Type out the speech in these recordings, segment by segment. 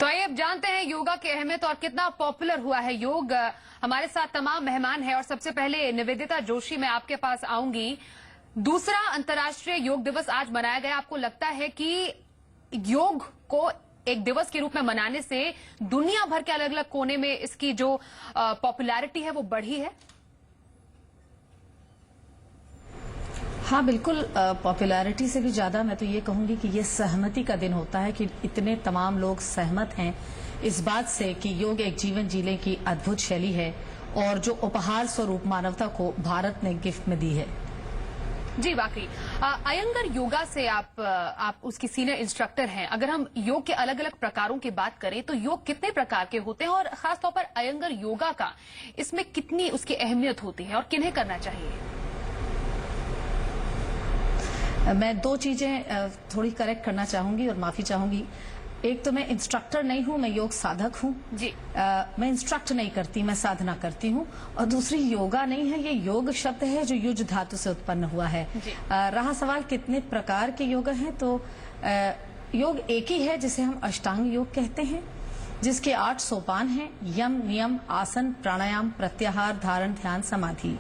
तो आइए अब जानते हैं योगा की अहमियत और कितना पॉपुलर हुआ है योग। हमारे साथ तमाम मेहमान हैं और सबसे पहले निवेदिता जोशी, मैं आपके पास आऊंगी। दूसरा अंतर्राष्ट्रीय योग दिवस आज मनाया गया। आपको लगता है कि योग को एक दिवस के रूप में मनाने से दुनिया भर के अलग अलग कोने में इसकी जो पॉपुलैरिटी है वो बढ़ी है? हाँ बिल्कुल, पॉपुलैरिटी से भी ज्यादा मैं तो ये कहूंगी कि ये सहमति का दिन होता है कि इतने तमाम लोग सहमत हैं इस बात से कि योग एक जीवन जीने की अद्भुत शैली है और जो उपहार स्वरूप मानवता को भारत ने गिफ्ट में दी है। जी वाकई। अयंगर योगा से आप उसकी सीनियर इंस्ट्रक्टर हैं। अगर हम योग के अलग अलग प्रकारों की बात करें तो योग कितने प्रकार के होते हैं और खासतौर पर अयंगर योगा का इसमें कितनी उसकी अहमियत होती है और किन्हें करना चाहिए? मैं दो चीजें थोड़ी करेक्ट करना चाहूंगी और माफी चाहूंगी। एक तो मैं इंस्ट्रक्टर नहीं हूं, मैं योग साधक हूं जी। मैं इंस्ट्रक्ट नहीं करती, मैं साधना करती हूं। और दूसरी योगा नहीं है, ये योग शब्द है जो युज धातु से उत्पन्न हुआ है। रहा सवाल कितने प्रकार के योग हैं, तो योग एक ही है जिसे हम अष्टांग योग कहते हैं, जिसके 8 सोपान हैं: यम, नियम, आसन, प्राणायाम, प्रत्याहार, धारण, ध्यान, समाधि।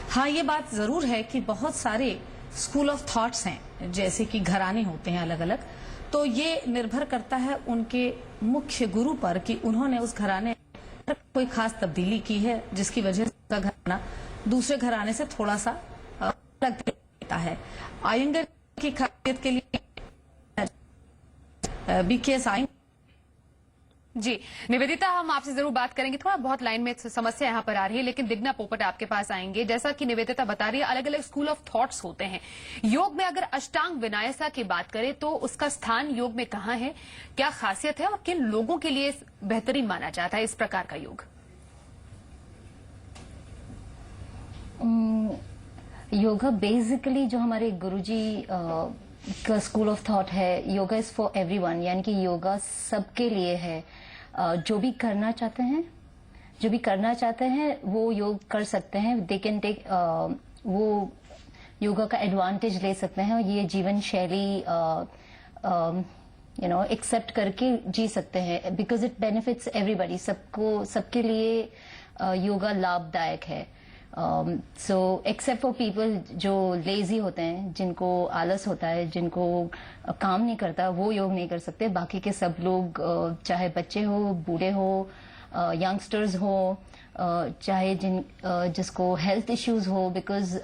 हाँ, ये बात जरूर है कि बहुत सारे स्कूल ऑफ थॉट्स हैं, जैसे कि घराने होते हैं अलग अलग, तो ये निर्भर करता है उनके मुख्य गुरु पर कि उन्होंने उस घराने पर कोई खास तब्दीली की है जिसकी वजह से उसका घराना दूसरे घराने से थोड़ा सा अलग दिखता है। आयंगर की खासियत के लिए बीकेएस आएंगे। जी निवेदिता, हम आपसे जरूर बात करेंगे। थोड़ा बहुत लाइन में समस्या यहाँ पर आ रही है, लेकिन दिग्ना पोपट आपके पास आएंगे। जैसा कि निवेदिता बता रही है, अलग अलग स्कूल ऑफ थॉट्स होते हैं योग में। अगर अष्टांग विनायसा की बात करें तो उसका स्थान योग में कहाँ है, क्या खासियत है और किन लोगों के लिए बेहतरीन माना जाता है इस प्रकार का योग? योगा बेसिकली जो हमारे गुरुजी का स्कूल ऑफ थॉट है, योगा इज फॉर एवरीवन, यानी कि योगा सबके लिए है। जो भी करना चाहते हैं वो योग कर सकते हैं। दे कैन टेक, वो योगा का एडवांटेज ले सकते हैं और ये जीवन शैली एक्सेप्ट करके जी सकते हैं, बिकॉज इट बेनिफिट्स एवरीबडी। सबके लिए योगा लाभदायक है। सो एक्सेप्ट फॉर पीपल जो लेजी होते हैं, जिनको आलस होता है, जिनको काम नहीं करता, वो योग नहीं कर सकते। बाकी के सब लोग, चाहे बच्चे हो, बूढ़े हो, यंगस्टर्स हो, चाहे जिसको हेल्थ इश्यूज हो, बिकॉज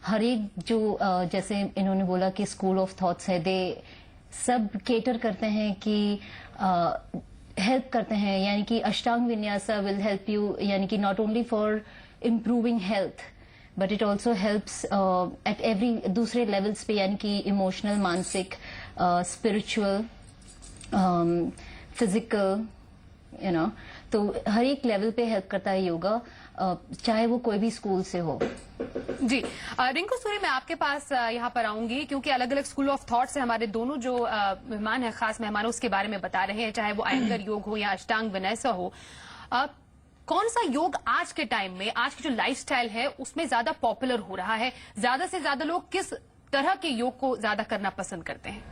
हर एक जो जैसे इन्होंने बोला कि स्कूल ऑफ थॉट्स है, दे सब केटर करते हैं कि हेल्प करते हैं, यानी कि अष्टांग विन्यासा विल हेल्प यू, यानी कि not only for improving health but it also helps at every दूसरे levels पे, यानी कि इमोशनल, मानसिक, स्पिरिचुअल, फिजिकल, तो हर एक लेवल पे हेल्प करता है योगा, चाहे वो कोई भी स्कूल से हो। जी रिंकू सूरी, मैं आपके पास यहाँ पर आऊंगी क्योंकि अलग अलग स्कूल ऑफ थॉट से हमारे दोनों जो मेहमान हैं, खास मेहमान, उसके बारे में बता रहे हैं, चाहे वो अयंगर योग हो या अष्टांग विनायसा हो। कौन सा योग आज के टाइम में, आज की जो लाइफस्टाइल है उसमें ज्यादा पॉपुलर हो रहा है? ज्यादा से ज्यादा लोग किस तरह के योग को ज्यादा करना पसंद करते हैं?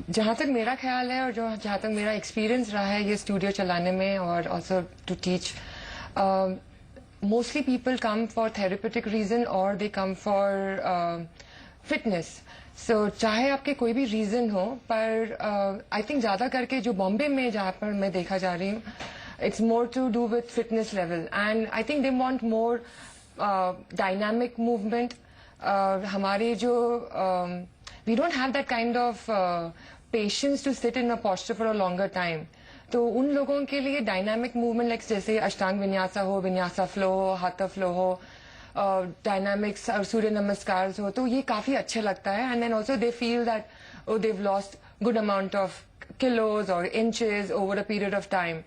जहाँ तक मेरा ख्याल है और जहाँ तक मेरा एक्सपीरियंस रहा है ये स्टूडियो चलाने में और also to teach, mostly people come for therapeutic reason और दे कम फॉर फिटनेस। सो चाहे आपके कोई भी रीजन हो, पर आई थिंक ज्यादा करके जो बॉम्बे में जहाँ पर मैं देखा जा रही हूँ, it's more to do with fitness level and I think they want more dynamic movement. हमारे जो we don't have that kind of patience to sit in a posture for a longer time, तो उन लोगों के लिए dynamic movement like जैसे अष्टांग विन्यासा हो, vinyasa flow हो, हाथा फ्लो हो, डायनामिक्स और सूर्य नमस्कार हो, तो ये काफी अच्छे लगता है। And then also they feel that they've lost good amount of kilos or inches over a period of time.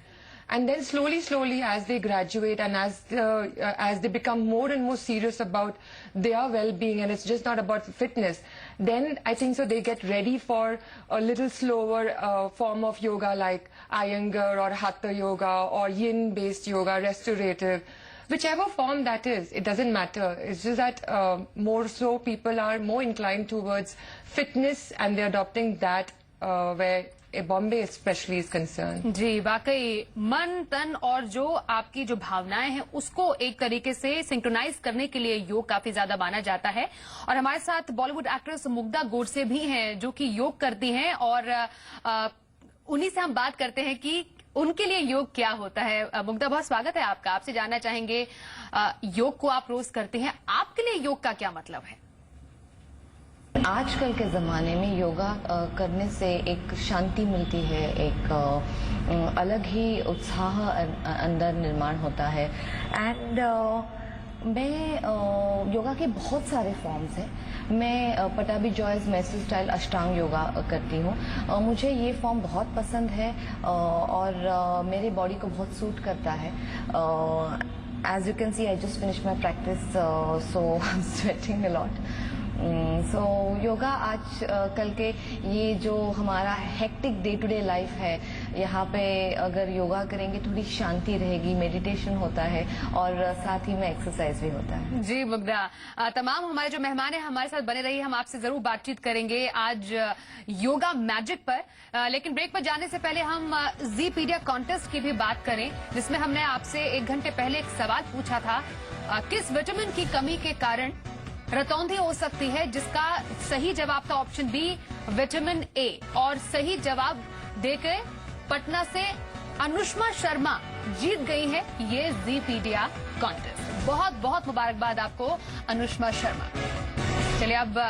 And then slowly as they graduate and as they become more and more serious about their well-being, and it's just not about fitness, then I think so they get ready for a little slower form of yoga like Iyengar or Hatha yoga or yin-based yoga, restorative. Whichever form that is, it doesn't matter. It's just that more so people are more inclined towards fitness and they're adopting that where Bombay especially is concerned. जी, वाकई मन, तन और जो आपकी जो भावनाएं हैं उसको एक तरीके से सिंक्रोनाइज करने के लिए योग काफी ज्यादा माना जाता है। और हमारे साथ बॉलीवुड एक्ट्रेस मुग्धा गोडसे भी हैं जो कि योग करती हैं और उन्हीं से हम बात करते हैं कि उनके लिए योग क्या होता है। मुग्धा, बहुत स्वागत है आपका। आपसे जानना चाहेंगे, योग को आप रोज करते हैं, आपके लिए योग का क्या मतलब है? आजकल के ज़माने में योगा करने से एक शांति मिलती है, एक अलग ही उत्साह अंदर निर्माण होता है। एंड मैं योगा के बहुत सारे फॉर्म्स हैं। मैं पटाबी जॉयज मैसूर स्टाइल अष्टांग योगा करती हूँ। मुझे ये फॉर्म बहुत पसंद है और मेरे बॉडी को बहुत सूट करता है। As you can see, I just finish my practice, so I am sweating a lot. So yoga आज कल के ये जो हमारा hectic day to day life है, यहाँ पे अगर योगा करेंगे थोड़ी शांति रहेगी, मेडिटेशन होता है और साथ ही में एक्सरसाइज भी होता है। जी मुग्धा, तमाम हमारे जो मेहमान हैं हमारे साथ बने रहिए, हम आपसे जरूर बातचीत करेंगे आज योगा मैजिक पर। लेकिन ब्रेक पर जाने से पहले हम ज़ीपीडिया कॉन्टेस्ट की भी बात करें, जिसमें हमने आपसे 1 घंटे पहले एक सवाल पूछा था, किस विटामिन की कमी के कारण रतौंधी हो सकती है, जिसका सही जवाब था ऑप्शन बी विटामिन ए। और सही जवाब देकर पटना से अनुष्मा शर्मा जीत गई है ये ज़ीपीडिया कॉन्टेस्ट। बहुत बहुत मुबारकबाद आपको अनुष्मा शर्मा। चलिए अब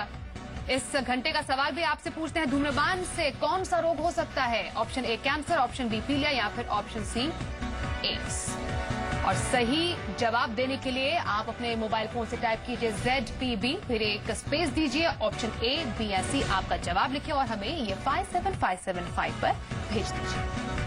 इस घंटे का सवाल भी आपसे पूछते हैं, धूम्रपान से कौन सा रोग हो सकता है? Option A cancer, option B पीलिया या फिर ऑप्शन सी एड्स। और सही जवाब देने के लिए आप अपने मोबाइल फोन से टाइप कीजिए ZPB, फिर एक स्पेस दीजिए, ऑप्शन ए बी या सी आपका जवाब लिखिए और हमें ये 57575 पर भेज दीजिए।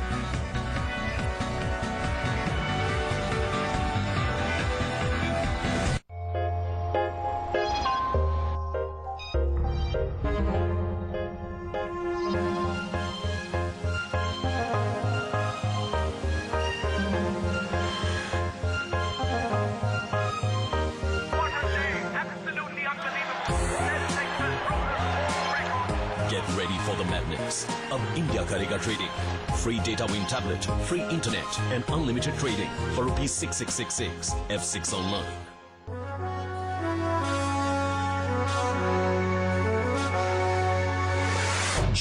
Get ready for the madness. अब इंडिया करेगा trading. Free data win tablet, free internet and unlimited trading for ₹6666 F6 online.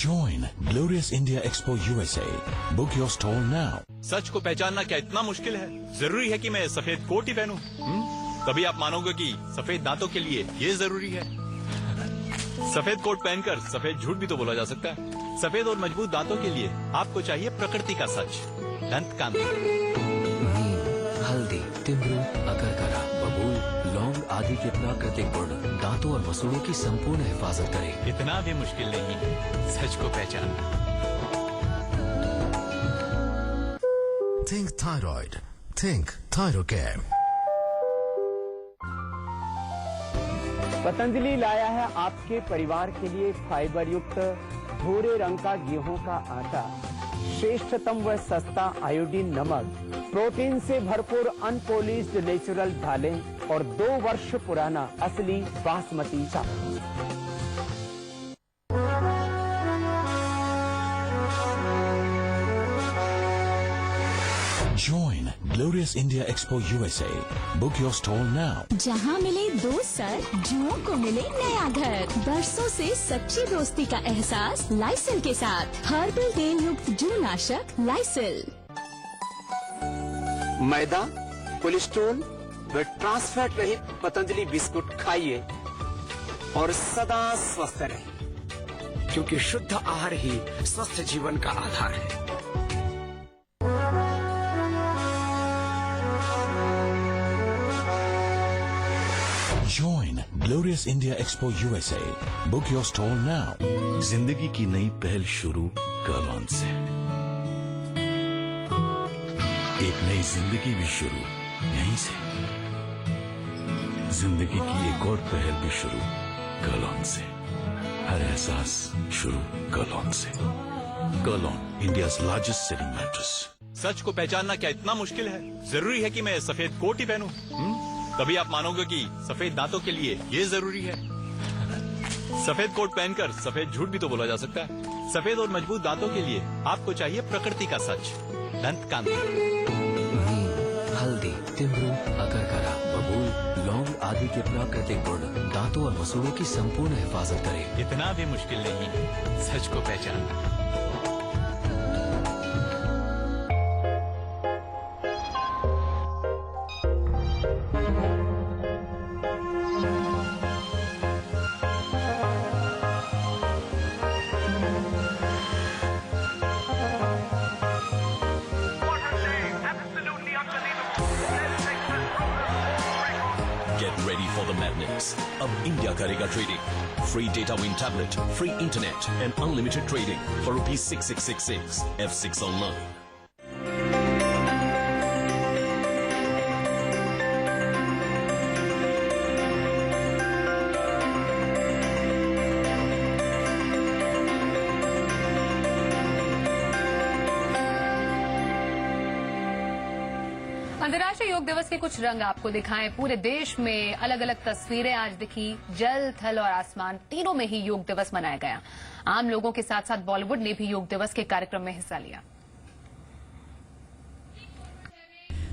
Join Glorious India Expo USA. Book your stall now. सच को पहचानना क्या इतना मुश्किल है? जरूरी है कि मैं सफेद कोट ही पहनूं? तभी आप मानोगे कि सफेद दांतों के लिए ये जरूरी है। सफेद कोट पहनकर सफेद झूठ भी तो बोला जा सकता है। सफेद और मजबूत दांतों के लिए आपको चाहिए प्रकृति का सच, दंत कांति। हल्दी, तिमरू, अकरकरा, बबूल, लौंग आदि के प्राकृतिक गुण दांतों और मसूड़ों की संपूर्ण हिफाजत करें। इतना भी मुश्किल नहीं है सच को पहचानना। Think thyroid. Think Thyrocare. Patanjali लाया है आपके परिवार के लिए फाइबर युक्त भूरे रंग का गेहूं का आटा, श्रेष्ठतम व सस्ता आयोडीन नमक, प्रोटीन से भरपूर अनपॉलिश्ड नेचुरल दालें और 2 वर्ष पुराना असली बासमती चावल। Join Glorious India Expo USA. Book your stall now. जहाँ मिले 2 सर, जुओं को मिले नया घर। बरसों से सच्ची दोस्ती का एहसास लाइसिल के साथ। हर्बल तेल युक्त जू नाशक लाइसिल। मैदा, कोलेस्ट्रॉल व ट्रांसफैट रहित पतंजलि बिस्कुट खाइए और सदा स्वस्थ रहें, क्योंकि शुद्ध आहार ही स्वस्थ जीवन का आधार है। Join Glorious India Expo USA. Book your stall now. जिंदगी की नई पहल शुरू कर्लॉन से। एक नई जिंदगी भी शुरू यहीं से। जिंदगी की एक और पहल भी शुरू कर्लॉन से। हर एहसास शुरू कर्लॉन से। कर्लॉन, इंडियाज लार्जेस्ट सेलिंग मैट्रेस। सच को पहचानना क्या इतना मुश्किल है? जरूरी है कि मैं सफेद कोट ही पहनूं? तभी आप मानोगे कि सफेद दांतों के लिए ये जरूरी है। सफेद कोट पहनकर सफेद झूठ भी तो बोला जा सकता है। सफेद और मजबूत दांतों के लिए आपको चाहिए प्रकृति का सच, दंत कांति। हल्दी, तिमरू, अकरकरा, बबूल, लौंग आदि के प्राकृतिक गुण दांतों और मसूड़ों की संपूर्ण हिफाजत करें। इतना भी मुश्किल नहीं सच को पहचानना। Get ready for the madness. अब इंडिया करेगा trading. Free data win tablet, free internet and unlimited trading for ₹6666 F6 online. अंतर्राष्ट्रीय योग दिवस के कुछ रंग आपको दिखाएं। पूरे देश में अलग अलग तस्वीरें आज दिखी। जल, थल और आसमान तीनों में ही योग दिवस मनाया गया। आम लोगों के साथ साथ बॉलीवुड ने भी योग दिवस के कार्यक्रम में हिस्सा लिया।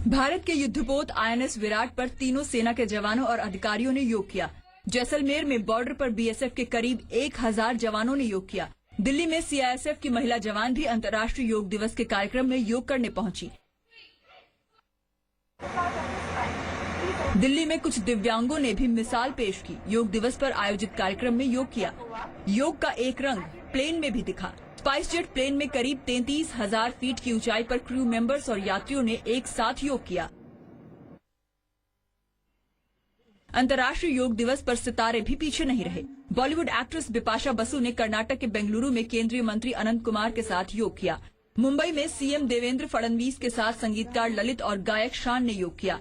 भारत के युद्धपोत INS विराट पर तीनों सेना के जवानों और अधिकारियों ने योग किया। जैसलमेर में बॉर्डर पर BSF के करीब 1000 जवानों ने योग किया। दिल्ली में CISF की महिला जवान भी अंतर्राष्ट्रीय योग दिवस के कार्यक्रम में योग करने पहुंची। दिल्ली में कुछ दिव्यांगों ने भी मिसाल पेश की। योग दिवस पर आयोजित कार्यक्रम में योग किया। योग का एक रंग प्लेन में भी दिखा। स्पाइस जेट प्लेन में करीब 33,000 फीट की ऊंचाई पर क्रू मेंबर्स और यात्रियों ने एक साथ योग किया। अंतर्राष्ट्रीय योग दिवस पर सितारे भी पीछे नहीं रहे। बॉलीवुड एक्ट्रेस बिपाशा बसु ने कर्नाटक के बेंगलुरु में केंद्रीय मंत्री अनंत कुमार के साथ योग किया। मुंबई में CM देवेंद्र फडणवीस के साथ संगीतकार ललित और गायक शान ने योग किया।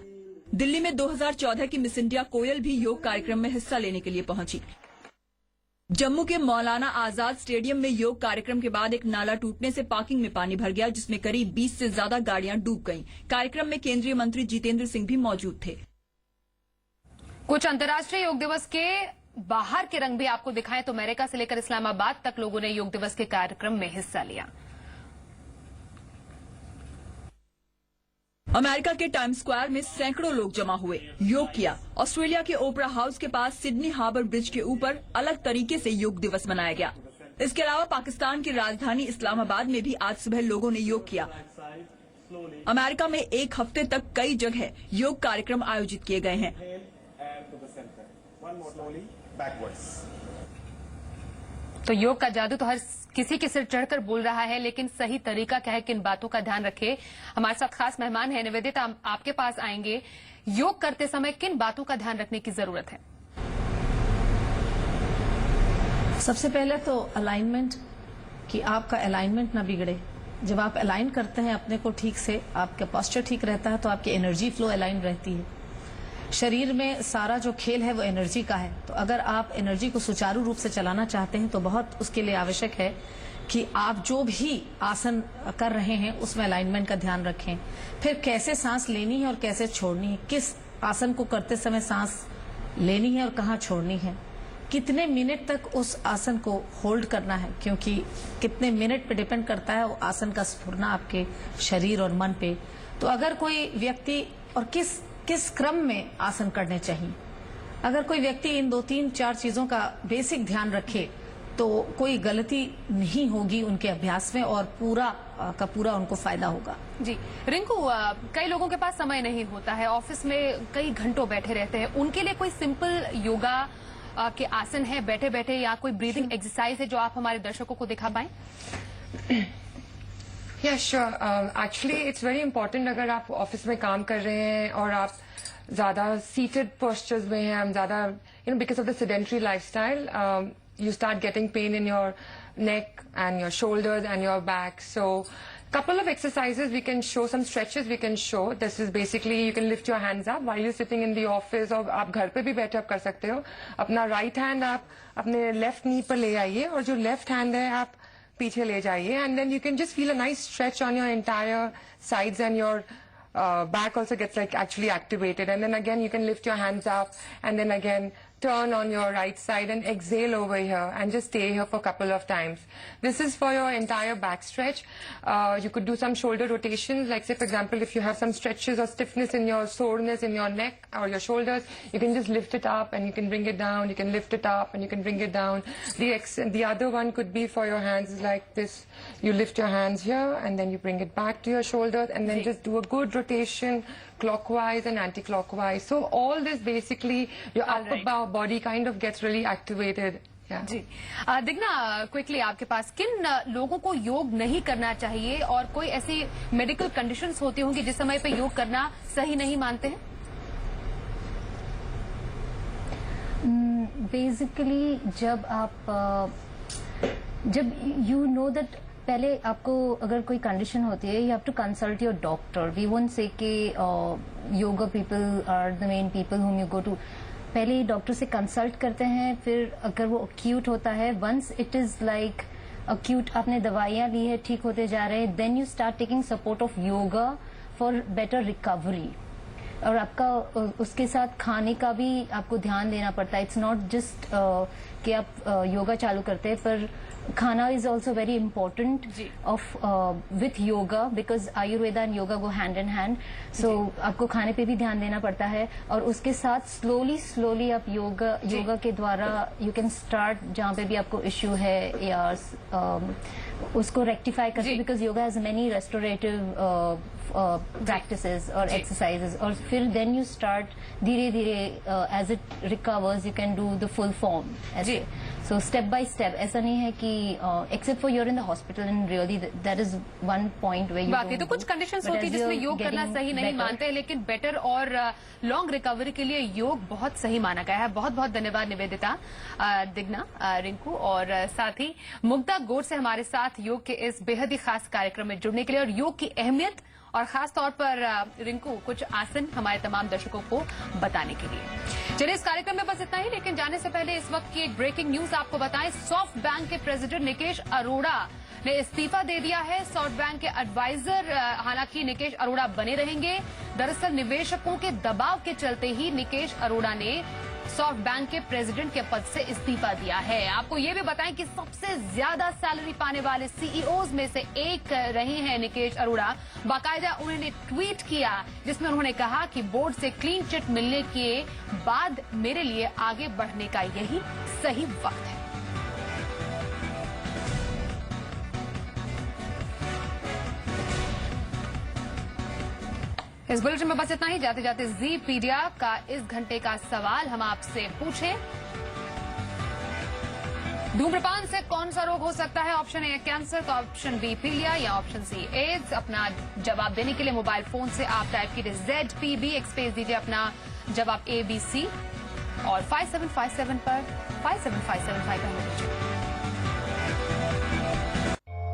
दिल्ली में 2014 की मिस इंडिया कोयल भी योग कार्यक्रम में हिस्सा लेने के लिए पहुंची। जम्मू के मौलाना आजाद स्टेडियम में योग कार्यक्रम के बाद एक नाला टूटने से पार्किंग में पानी भर गया, जिसमें करीब 20 से ज्यादा गाड़ियां डूब गईं। कार्यक्रम में केंद्रीय मंत्री जितेंद्र सिंह भी मौजूद थे। कुछ अंतर्राष्ट्रीय योग दिवस के बाहर के रंग भी आपको दिखाएं तो अमेरिका से लेकर इस्लामाबाद तक लोगों ने योग दिवस के कार्यक्रम में हिस्सा लिया। अमेरिका के टाइम स्क्वायर में सैकड़ों लोग जमा हुए, योग किया। ऑस्ट्रेलिया के ओपरा हाउस के पास सिडनी हार्बर ब्रिज के ऊपर अलग तरीके से योग दिवस मनाया गया। इसके अलावा पाकिस्तान की राजधानी इस्लामाबाद में भी आज सुबह लोगों ने योग किया। अमेरिका में एक हफ्ते तक कई जगह योग कार्यक्रम आयोजित किए गए हैं। तो योग का जादू तो हर किसी के सिर चढ़कर बोल रहा है, लेकिन सही तरीका क्या है, किन बातों का ध्यान रखें। हमारे साथ खास मेहमान है निवेदिता, आपके पास आएंगे। योग करते समय किन बातों का ध्यान रखने की जरूरत है? सबसे पहले तो अलाइनमेंट, कि आपका अलाइनमेंट ना बिगड़े। जब आप अलाइन करते हैं अपने को ठीक से, आपका पोस्चर ठीक रहता है तो आपकी एनर्जी फ्लो अलाइन रहती है। शरीर में सारा जो खेल है वो एनर्जी का है, तो अगर आप एनर्जी को सुचारू रूप से चलाना चाहते हैं तो बहुत उसके लिए आवश्यक है कि आप जो भी आसन कर रहे हैं उसमें अलाइनमेंट का ध्यान रखें। फिर कैसे सांस लेनी है और कैसे छोड़नी है, किस आसन को करते समय सांस लेनी है और कहाँ छोड़नी है, कितने मिनट तक उस आसन को होल्ड करना है, क्योंकि कितने मिनट पे डिपेंड करता है वो आसन का स्फुरना आपके शरीर और मन पे। तो अगर कोई व्यक्ति, और किस क्रम में आसन करने चाहिए, अगर कोई व्यक्ति इन 2-3-4 चीजों का बेसिक ध्यान रखे तो कोई गलती नहीं होगी उनके अभ्यास में और पूरा का पूरा उनको फायदा होगा। जी रिंकू, कई लोगों के पास समय नहीं होता है, ऑफिस में कई घंटों बैठे रहते हैं, उनके लिए कोई सिंपल योगा के आसन है बैठे बैठे, या कोई ब्रीदिंग एक्सरसाइज है जो आप हमारे दर्शकों को दिखा पाएं? Yeah, sure. Actually, it's very important अगर आप ऑफिस में काम कर रहे हैं और आप ज्यादा सीटेड पोस्चर्स में हैं, हम ज्यादा because of the sedentary lifestyle, you start getting pain in your neck and your shoulders and your back. So, couple of exercises we can show, some stretches we can show. This is basically you can lift your hands up while you're sitting in the office, और आप घर पे भी बैठे आप कर सकते हो। अपना राइट हैंड आप अपने लेफ्ट नी पर ले आइए और जो लेफ्ट हैंड है आप पीछे ले जाइए, and then you can just feel a nice stretch on your entire sides, and your back also gets like actually activated, and then again you can lift your hands up and then again turn on your right side and exhale over here and just stay here for a couple of times. This is for your entire back stretch. You could do some shoulder rotations, like say for example if you have some stretches or stiffness in your soreness in your neck or your shoulders, you can just lift it up and you can bring it down, you can lift it up and you can bring it down. The other one could be for your hands like this. You lift your hands here and then you bring it back to your shoulders and then just do a good rotation clockwise and anti-clockwise. So all this basically your upper body kind of gets really activated. Yeah. Ji दिग्ना, quickly आपके पास किन लोगों को योग नहीं करना चाहिए और कोई ऐसी मेडिकल कंडीशंस होती होंगी जिस समय पे योग करना सही नहीं मानते हैं? बेसिकली जब यू नो दैट पहले आपको अगर कोई कंडीशन होती है, you have to consult your doctor. We won't say कि yoga people are the main people whom you go to. पहले डॉक्टर से कंसल्ट करते हैं, फिर अगर वो अक्यूट होता है, once it is like acute, आपने दवाइयां ली है, ठीक होते जा रहे हैं, then you start taking support of yoga for better recovery. और आपका उसके साथ खाने का भी आपको ध्यान देना पड़ता है. इट्स नॉट जस्ट कि आप योगा चालू करते हैं, पर खाना is also very important of with yoga, because Ayurveda and yoga go hand in hand. So आपको खाने पे भी ध्यान देना पड़ता है. और उसके साथ स्लोली आप योगा के द्वारा यू कैन स्टार्ट जहाँ पे भी आपको इश्यू है या उसको रेक्टिफाई करते, because yoga has many restorative practices or exercises. और फिर then you start धीरे धीरे as it recovers you can do the full form. So step by step. ऐसा नहीं है कि except for you're in the hospital and really that is one point where you बाकी तो कुछ कंडीशंस होती है जिसमें योग करना सही नहीं मानते हैं, लेकिन बेटर और लॉन्ग रिकवरी के लिए योग बहुत सही माना गया है. बहुत बहुत धन्यवाद निवेदिता, दिग्ना, रिंकू और साथ ही मुग्धा गौर से हमारे साथ योग के इस बेहद ही खास कार्यक्रम में जुड़ने के लिए और योग की अहमियत और खास तौर पर रिंकू कुछ आसन हमारे तमाम दर्शकों को बताने के लिए. चलिए इस कार्यक्रम में बस इतना ही, लेकिन जाने से पहले इस वक्त की एक ब्रेकिंग न्यूज आपको बताएं. सॉफ्ट बैंक के प्रेसिडेंट निकेश अरोड़ा ने इस्तीफा दे दिया है. सॉफ्ट बैंक के एडवाइजर हालांकि निकेश अरोड़ा बने रहेंगे. दरअसल निवेशकों के दबाव के चलते ही निकेश अरोड़ा ने सॉफ्ट बैंक के प्रेसिडेंट के पद से इस्तीफा दिया है. आपको ये भी बताएं कि सबसे ज्यादा सैलरी पाने वाले सीईओज में से एक रहे हैं निकेश अरोड़ा. बाकायदा उन्होंने ट्वीट किया जिसमें उन्होंने कहा कि बोर्ड से क्लीन चिट मिलने के बाद मेरे लिए आगे बढ़ने का यही सही वक्त है. इस बुलेटिन में बस इतना ही. जाते जाते जी पीडिया का इस घंटे का सवाल हम आपसे पूछें. धूम्रपान से कौन सा रोग हो सकता है? ऑप्शन ए कैंसर, तो ऑप्शन बी पीलिया या ऑप्शन सी एड्स. अपना जवाब देने के लिए मोबाइल फोन से आप टाइप कीजिए ZPB, एक स्पेस दीजिए अपना जवाब ABC और 5757 पर 57575 पर